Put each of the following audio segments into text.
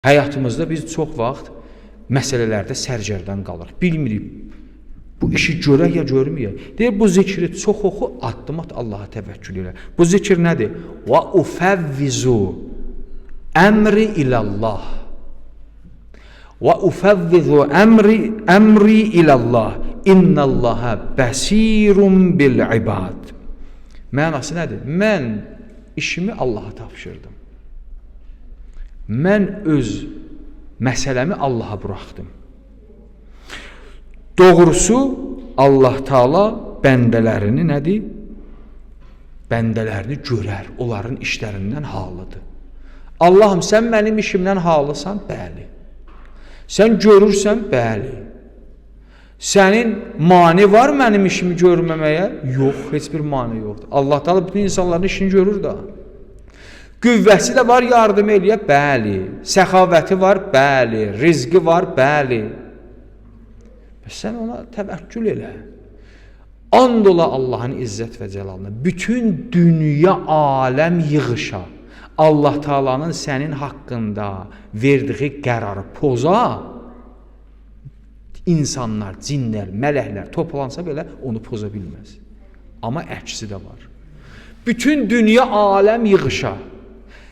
Həyatımızda biz çox vaxt məsələlərdə sərgərdan qalırıq. Bilmirik, bu işi görək ya görməyək. Deyir, bu zikri çox oxu, addım at, Allaha təvəkkül elə. Bu zikr nədir? Və ufəvvizu əmri ilallah. Və ufəvvizu əmri ilallah. İnnallaha bəsirun bil ibad. Mənası nədir? Mən işimi Allaha tapşırdım. Mən öz məsələmi Allaha buraxdım. Doğrusu Allah Taala bəndələrini nədir? Bəndələrini görər, onların işlərindən halıdır. Allahım, sən mənim işimdən halısan? Bəli. Sən görürsən? Bəli. Sənin mane var mənim işimi görməməyə? Yox, heç bir mane yoxdur. Allah Taala bütün insanların işini görür da. Qüvvəsi də var, yardım eləyə? Bəli. Səxavəti var? Bəli. Rizqi var? Bəli. Sən ona təvəkkül elə. And ola Allahın izzət və cəlalına. Bütün dünya, aləm yığışa. Allah Taalanın sənin haqqında verdiyi qərarı poza. İnsanlar, cinlər, mələklər toplansa belə onu poza bilməz. Amma əksi də var. Bütün dünya, aləm yığışa.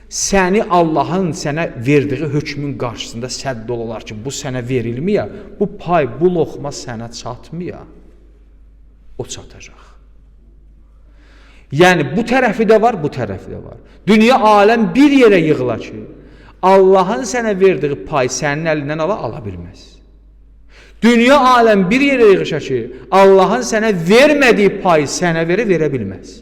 Səni Allahın sənə verdiyi hökmün qarşısında sədd olalar ki, bu sənə verilməyə, bu pay, bu loxma sənə çatmaya, o çatacaq. Yəni, bu tərəfi də var, bu tərəfi də var. Dünya, aləm bir yerə yığıla ki, Allahın sənə verdiyi pay sənin əlindən ala bilməz. Dünya, aləm bir yerə yığışa ki, Allahın sənə vermədiyi pay sənə verə bilməz.